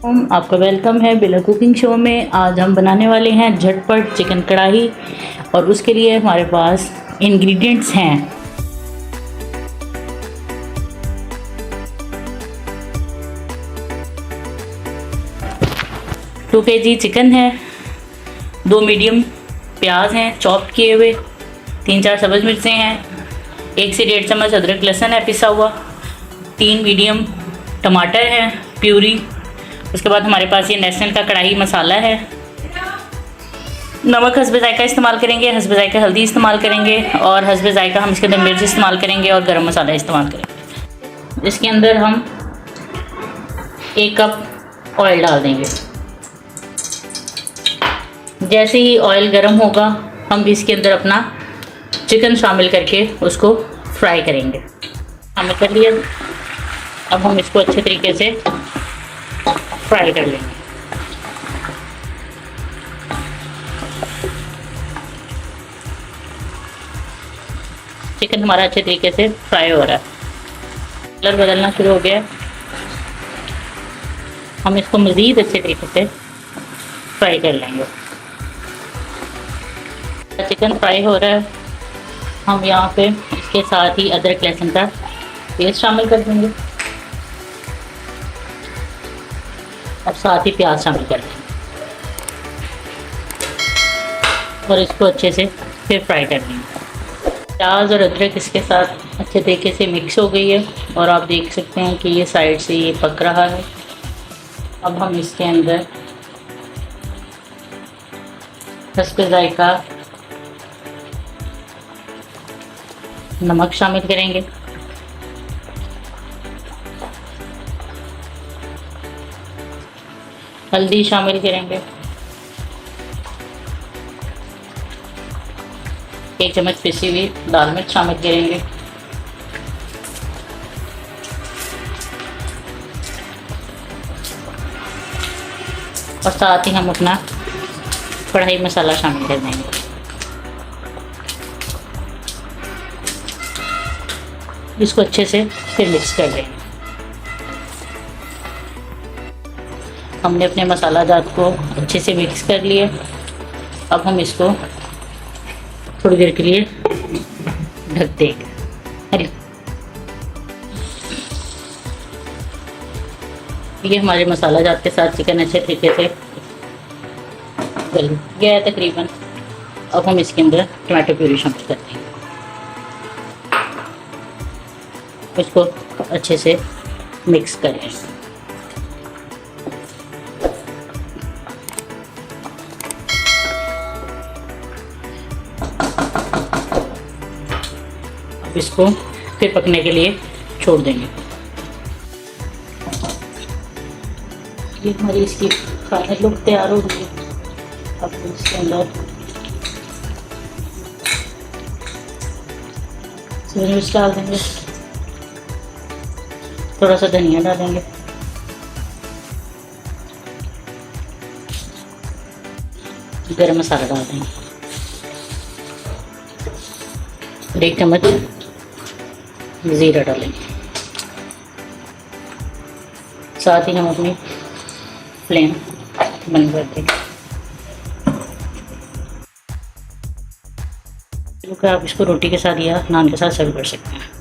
आपका वेलकम है बिला कुकिंग शो में। आज हम बनाने वाले हैं झटपट चिकन कढ़ाई और उसके लिए हमारे पास इंग्रेडिएंट्स हैं 2 kg चिकन है, 2 मीडियम प्याज हैं चॉप किए हुए, 3-4 सब्ज़ मिर्चें हैं, 1 से 1.5 चम्मच अदरक लहसुन है पिसा हुआ, 3 मीडियम टमाटर हैं प्यूरी। उसके बाद हमारे पास ये नेशनल का कढ़ाई मसाला है। नमक हस्बे ज़ायका इस्तेमाल करेंगे, हस्बे ज़ायका हल्दी इस्तेमाल करेंगे और हस्बे ज़ायका हम इसके अंदर मिर्च इस्तेमाल करेंगे और गरम मसाला इस्तेमाल करेंगे। इसके अंदर हम 1 कप ऑयल डाल देंगे। जैसे ही ऑयल गर्म होगा हम इसके अंदर अपना चिकन शामिल करके उसको फ्राई करेंगे। हमने कर लिया, अब हम इसको अच्छे तरीके से फ्राई कर लेंगे। चिकन हमारा अच्छे तरीके से फ्राई हो रहा है, कलर बदलना शुरू हो गया। हम इसको मज़ीद अच्छे तरीके से फ्राई कर लेंगे। चिकन फ्राई हो रहा है, हम यहाँ पे इसके साथ ही अदरक लहसुन का पेस्ट शामिल कर देंगे और साथ ही प्याज शामिल कर देंगे और इसको अच्छे से फिर फ्राई कर लेंगे। प्याज और अदरक इसके साथ अच्छे तरीके से मिक्स हो गई है और आप देख सकते हैं कि ये साइड से ये पक रहा है। अब हम इसके अंदर हस्बे ज़ायका नमक शामिल करेंगे, हल्दी शामिल करेंगे, 1 चम्मच पिसी हुई लाल मिर्च शामिल करेंगे, और साथ ही हम अपना कढ़ाई मसाला शामिल कर देंगे। इसको अच्छे से फिर मिक्स कर लेंगे। हमने अपने मसाला जात को अच्छे से मिक्स कर लिया। अब हम इसको थोड़ी देर के लिए ढक देंगे। ये हमारे मसाला जात के साथ चिकन अच्छे तरीके से गल गया है तकरीबन। अब हम इसके अंदर टमाटो प्यूरी शामिल कर देंगे, इसको अच्छे से मिक्स करें। अब इसको फिर पकने के लिए छोड़ देंगे। ये हमारी इसकी फाइनल लुक तैयार हो गई है। अब इसके अंदर मिर्च डाल देंगे, थोड़ा सा धनिया डालेंगे, गरम मसाला डाल देंगे, 1 चम्मच ज़ीरा डालेंगे। साथ ही हम अपनी फ्लेम बंद कर देंगे। आप इसको रोटी के साथ या नान के साथ सर्व कर सकते हैं।